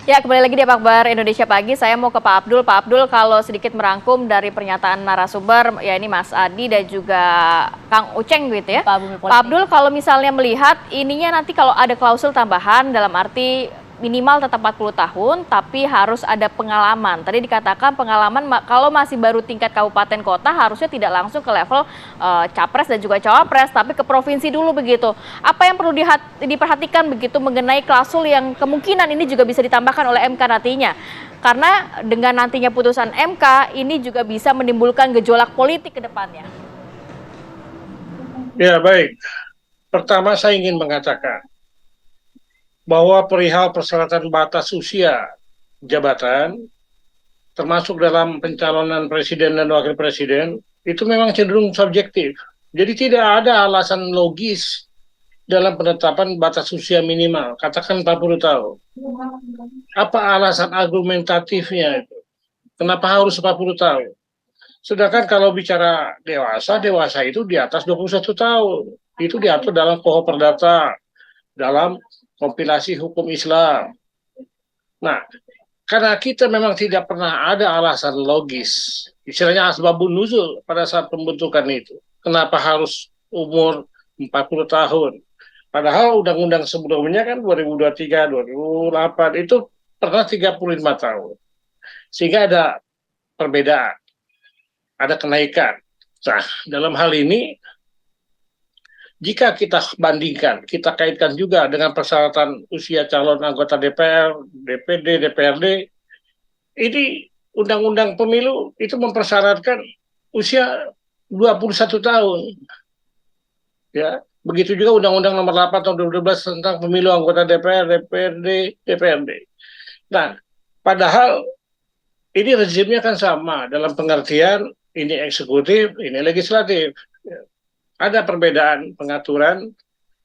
Ya, kembali lagi di Akbar Indonesia Pagi. Saya mau ke Pak Abdul. Pak Abdul, kalau sedikit merangkum dari pernyataan narasumber, ya ini Mas Adi dan juga Kang Uceng gitu ya. Pak Bumi Pak Politik. Abdul, kalau misalnya melihat ininya nanti kalau ada klausul tambahan dalam arti minimal tetap 40 tahun, tapi harus ada pengalaman. Tadi dikatakan pengalaman kalau masih baru tingkat kabupaten kota harusnya tidak langsung ke level capres dan juga cawapres, tapi ke provinsi dulu begitu. Apa yang perlu diperhatikan begitu mengenai klausul yang kemungkinan ini juga bisa ditambahkan oleh MK nantinya? Karena dengan nantinya putusan MK ini juga bisa menimbulkan gejolak politik ke depannya. Ya, baik. Pertama, saya ingin mengatakan bahwa perihal persyaratan batas usia jabatan, termasuk dalam pencalonan presiden dan wakil presiden, itu memang cenderung subjektif. Jadi tidak ada alasan logis dalam penetapan batas usia minimal, katakan 40 tahun. Apa alasan argumentatifnya itu? Kenapa harus 40 tahun? Sedangkan kalau bicara dewasa, dewasa itu di atas 21 tahun. Itu diatur dalam Pokok Perdata, dalam kompilasi hukum Islam. Nah, karena kita memang tidak pernah ada alasan logis, istilahnya asbabun nuzul pada saat pembentukan itu. Kenapa harus umur 40 tahun? Padahal undang-undang sebelumnya kan 2023, 2008 itu pernah 35 tahun. Sehingga ada perbedaan, ada kenaikan. Nah, dalam hal ini jika kita bandingkan, kita kaitkan juga dengan persyaratan usia calon anggota DPR, DPD, DPRD, ini undang-undang pemilu itu mempersyaratkan usia 21 tahun. Ya, begitu juga Undang-Undang Nomor 8 Tahun 2012 tentang pemilu anggota DPR, DPRD, DPRD. Nah, padahal ini rezimnya kan sama dalam pengertian ini eksekutif, ini legislatif. Ada perbedaan pengaturan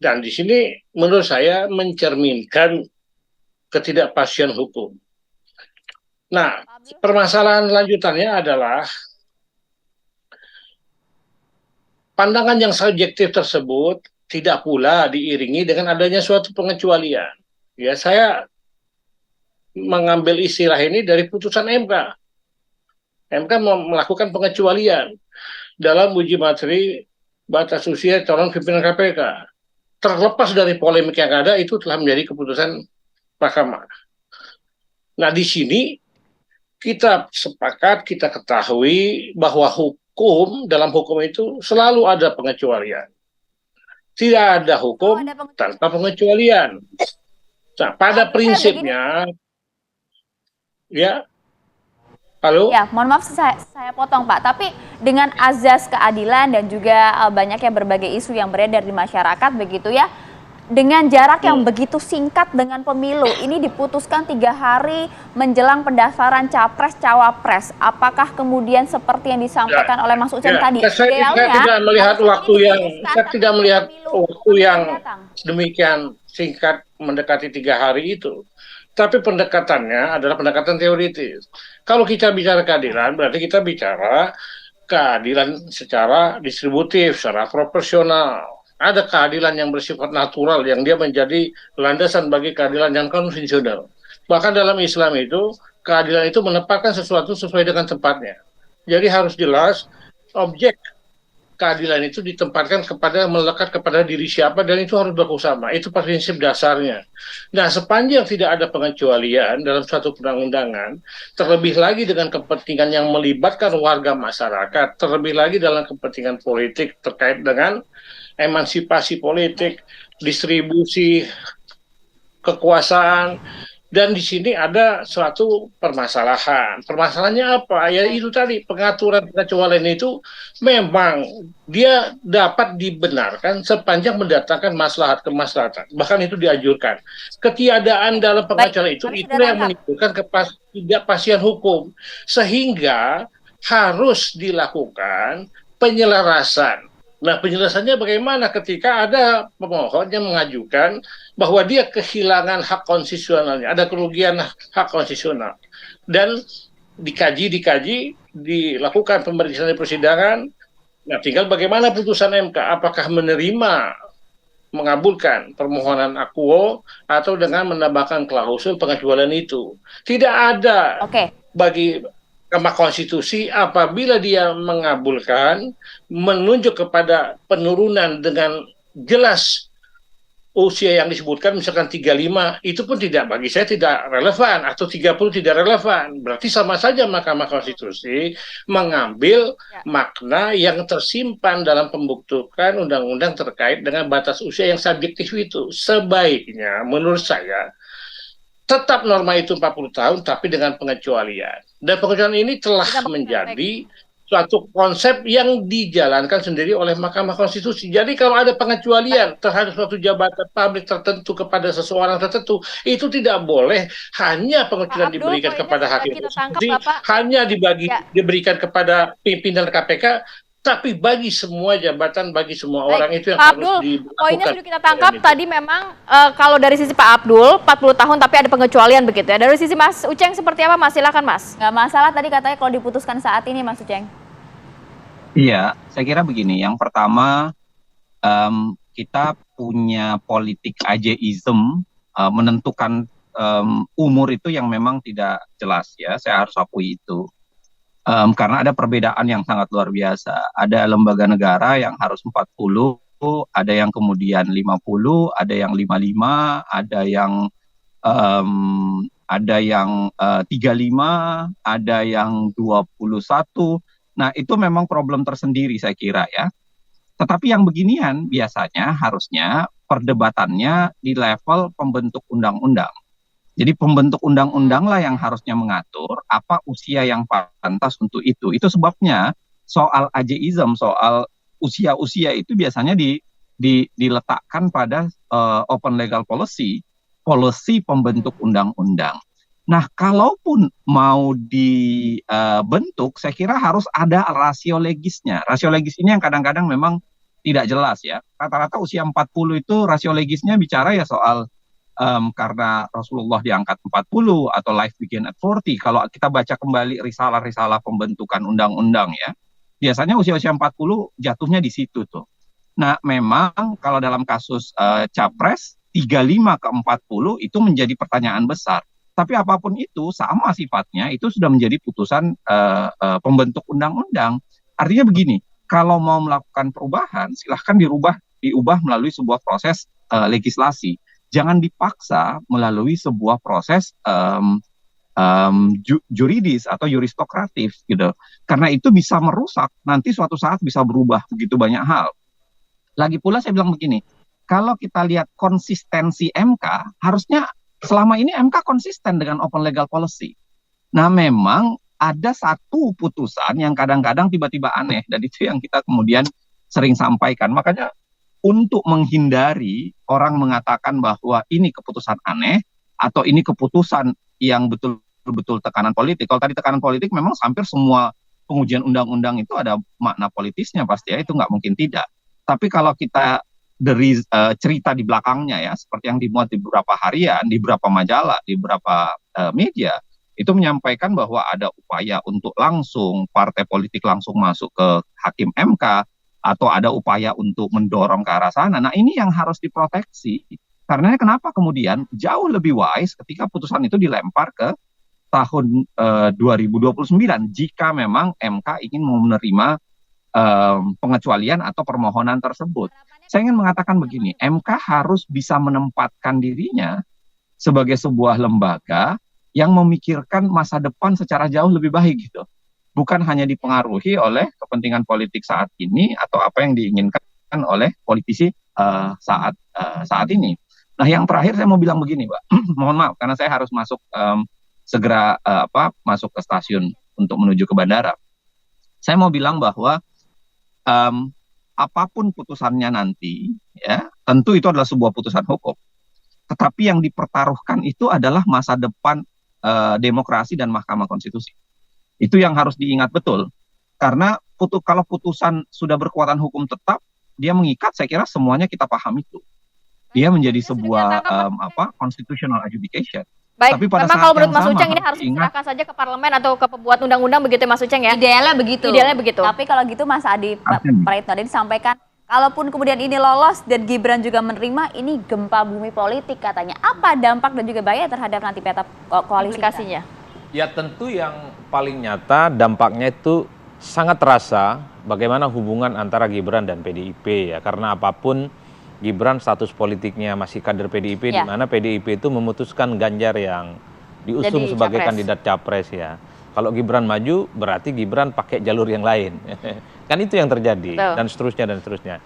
dan di sini menurut saya mencerminkan ketidakpastian hukum. Nah, permasalahan lanjutannya adalah pandangan yang subjektif tersebut tidak pula diiringi dengan adanya suatu pengecualian. Ya, saya mengambil istilah ini dari putusan MK. MK melakukan pengecualian dalam uji materi batas usia calon pimpinan KPK. Terlepas dari polemik yang ada, itu telah menjadi keputusan mahkamah. Nah, di sini kita sepakat, kita ketahui bahwa dalam hukum itu selalu ada pengecualian. Tidak ada hukum tanpa pengecualian. Nah, pada prinsipnya, ya, halo? Ya, mohon maaf saya potong Pak, tapi dengan azas keadilan dan juga banyaknya berbagai isu yang beredar di masyarakat begitu ya, dengan jarak yang begitu singkat dengan pemilu, ini diputuskan 3 hari menjelang pendaftaran capres-cawapres, apakah kemudian seperti yang disampaikan oleh Mas Uceng tadi? Saya tidak melihat waktu yang demikian singkat mendekati 3 hari itu. Tapi pendekatannya adalah pendekatan teoritis. Kalau kita bicara keadilan, berarti kita bicara keadilan secara distributif, secara proporsional. Ada keadilan yang bersifat natural, yang dia menjadi landasan bagi keadilan yang konvensional. Bahkan dalam Islam itu, keadilan itu menempatkan sesuatu sesuai dengan tempatnya. Jadi harus jelas, objek keadilan itu ditempatkan melekat kepada diri siapa dan itu harus berlaku sama. Itu prinsip dasarnya. Nah, sepanjang tidak ada pengecualian dalam suatu perundang-undangan, terlebih lagi dengan kepentingan yang melibatkan warga masyarakat, terlebih lagi dalam kepentingan politik terkait dengan emansipasi politik, distribusi kekuasaan, dan di sini ada suatu permasalahan. Permasalahannya apa? Ya itu tadi, pengaturan pengecualian itu memang dia dapat dibenarkan sepanjang mendatangkan maslahat kemaslahatan. Bahkan itu dianjurkan. Ketiadaan dalam pengecualian itu yang menimbulkan ketidakpastian hukum. Sehingga harus dilakukan penyelarasan. Nah, penjelasannya bagaimana ketika ada pemohon yang mengajukan bahwa dia kehilangan hak konstitusionalnya, ada kerugian hak konstitusional. Dan dikaji, dilakukan pemeriksaan di persidangan. Nah, tinggal bagaimana putusan MK, apakah menerima mengabulkan permohonan akuo atau dengan menambahkan klausul pengecualian itu. Tidak ada Oke. bagi Mahkamah Konstitusi apabila dia mengabulkan menunjuk kepada penurunan dengan jelas usia yang disebutkan misalkan 35 itu pun tidak, bagi saya tidak relevan, atau 30 tidak relevan. Berarti sama saja Mahkamah Konstitusi mengambil makna yang tersimpan dalam pembentukan undang-undang terkait dengan batas usia yang subjektif itu. Sebaiknya menurut saya tetap norma itu 40 tahun tapi dengan pengecualian. Dan pengecualian ini telah menjadi suatu konsep yang dijalankan sendiri oleh Mahkamah Konstitusi. Jadi kalau ada pengecualian terhadap suatu jabatan publik tertentu kepada seseorang tertentu, itu tidak boleh hanya pengecualian diberikan kepada hakim konstitusi, hanya diberikan kepada pimpinan KPK, tapi bagi semua jabatan, bagi semua orang itu yang Pak harus Abdul, dilakukan. poinnya sudah kita tangkap tadi memang kalau dari sisi Pak Abdul 40 tahun tapi ada pengecualian begitu ya. Dari sisi Mas Uceng seperti apa Mas? Silakan Mas. Nggak masalah tadi katanya kalau diputuskan saat ini Mas Uceng. Iya, saya kira begini. Yang pertama, kita punya politik ageism, menentukan umur itu yang memang tidak jelas ya. Saya harus akui itu. Karena ada perbedaan yang sangat luar biasa. Ada lembaga negara yang harus 40, ada yang kemudian 50, ada yang 55, ada yang 35, ada yang 21. Nah, itu memang problem tersendiri saya kira ya. Tetapi yang beginian biasanya harusnya perdebatannya di level pembentuk undang-undang. Jadi pembentuk undang-undang lah yang harusnya mengatur apa usia yang pantas untuk itu. Itu sebabnya soal ageism, soal usia-usia itu biasanya diletakkan pada open legal policy pembentuk undang-undang. Nah, kalaupun mau dibentuk, saya kira harus ada rasio legisnya. Rasio legis ini yang kadang-kadang memang tidak jelas ya. Rata-rata usia 40 itu rasio legisnya bicara ya soal karena Rasulullah diangkat 40 atau life begin at 40. Kalau kita baca kembali risalah-risalah pembentukan undang-undang ya, biasanya usia-usia 40 jatuhnya di situ tuh. Nah, memang kalau dalam kasus Capres 35 ke 40 itu menjadi pertanyaan besar. Tapi apapun itu sama sifatnya, itu sudah menjadi putusan pembentuk undang-undang. Artinya begini, kalau mau melakukan perubahan, silahkan diubah melalui sebuah proses legislasi. Jangan dipaksa melalui sebuah proses juridis atau juristokratif gitu. Karena itu bisa merusak, nanti suatu saat bisa berubah begitu banyak hal. Lagi pula saya bilang begini, kalau kita lihat konsistensi MK, harusnya selama ini MK konsisten dengan open legal policy. Nah, memang ada satu putusan yang kadang-kadang tiba-tiba aneh, dan itu yang kita kemudian sering sampaikan. Makanya untuk menghindari orang mengatakan bahwa ini keputusan aneh, atau ini keputusan yang betul-betul tekanan politik. Kalau tadi tekanan politik memang hampir semua pengujian undang-undang itu ada makna politisnya pasti ya, itu nggak mungkin tidak. Tapi kalau kita dari cerita di belakangnya ya, seperti yang dimuat di beberapa harian, di beberapa majalah, di beberapa media, itu menyampaikan bahwa ada upaya untuk langsung partai politik langsung masuk ke hakim MK, atau ada upaya untuk mendorong ke arah sana. Nah, ini yang harus diproteksi. Karena kenapa kemudian jauh lebih wise ketika putusan itu dilempar ke tahun 2029 jika memang MK ingin menerima pengecualian atau permohonan tersebut. Saya ingin mengatakan begini, MK harus bisa menempatkan dirinya sebagai sebuah lembaga yang memikirkan masa depan secara jauh lebih baik gitu. Bukan hanya dipengaruhi oleh kepentingan politik saat ini atau apa yang diinginkan oleh politisi saat ini. Nah, yang terakhir saya mau bilang begini, Pak. Mohon maaf karena saya harus masuk segera masuk ke stasiun untuk menuju ke bandara. Saya mau bilang bahwa apapun putusannya nanti, ya tentu itu adalah sebuah putusan hukum. Tetapi yang dipertaruhkan itu adalah masa depan demokrasi dan Mahkamah Konstitusi. Itu yang harus diingat betul. Karena kalau putusan sudah berkekuatan hukum tetap, dia mengikat. Saya kira semuanya kita paham itu. Dia menjadi sebuah constitutional adjudication. Baik, tapi pada memang saat kalau menurut Mas sama, Uceng ini harus diserahkan saja ke parlemen atau ke pembuat undang-undang begitu ya Mas Uceng ya? Idealnya begitu. Idealnya begitu. Tapi kalau gitu Mas Adi Praitno tadi disampaikan Kalaupun kemudian ini lolos dan Gibran juga menerima, ini gempa bumi politik katanya. Apa dampak dan juga bahaya terhadap nanti peta koalisi? Implikasinya. Ya tentu yang paling nyata dampaknya itu sangat terasa bagaimana hubungan antara Gibran dan PDIP ya. Karena apapun Gibran status politiknya masih kader PDIP, di mana PDIP itu memutuskan Ganjar yang diusung Jadi sebagai capres. kandidat capres ya. Kalau Gibran maju berarti Gibran pakai jalur yang lain. Kan itu yang terjadi. Betul. Dan seterusnya dan seterusnya.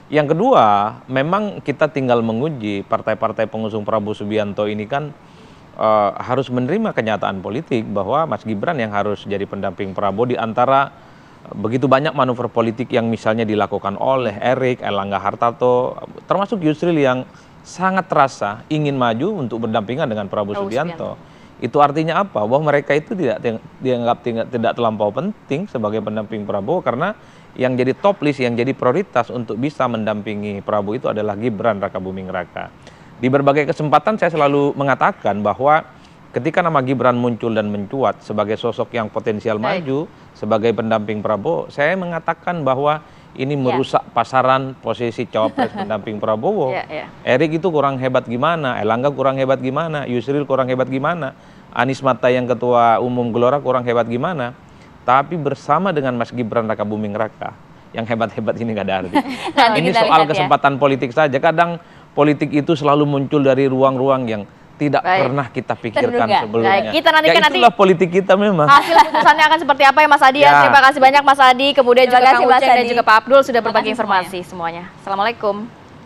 Yang kedua, memang kita tinggal menguji partai-partai pengusung Prabowo Subianto ini kan harus menerima kenyataan politik bahwa Mas Gibran yang harus jadi pendamping Prabowo di antara begitu banyak manuver politik yang misalnya dilakukan oleh Erik, Erlangga Hartarto, termasuk Yusril yang sangat terasa ingin maju untuk berdampingan dengan Prabowo Subianto. Itu artinya apa? Bahwa mereka itu dianggap tidak terlampau penting sebagai pendamping Prabowo karena yang jadi top list, yang jadi prioritas untuk bisa mendampingi Prabowo itu adalah Gibran Rakabuming Raka. Di berbagai kesempatan saya selalu mengatakan bahwa ketika nama Gibran muncul dan mencuat sebagai sosok yang potensial maju sebagai pendamping Prabowo, saya mengatakan bahwa ini merusak pasaran posisi cawapres pendamping Prabowo. Erik itu kurang hebat gimana, Erlangga kurang hebat gimana, Yusril kurang hebat gimana, Anies Mata yang ketua umum Gelora kurang hebat gimana. Tapi bersama dengan Mas Gibran Rakabuming Raka, yang hebat-hebat ini nggak ada arti. Ini soal kesempatan politik saja. Kadang politik itu selalu muncul dari ruang-ruang yang tidak pernah kita pikirkan sebelumnya. Kita nantikan ya itulah politik kita memang. Hasil putusannya akan seperti apa ya Mas Adi? Terima kasih banyak Mas Adi, kemudian juga Kang Uceng dan juga Pak Abdul sudah berbagi informasi semuanya. Assalamualaikum.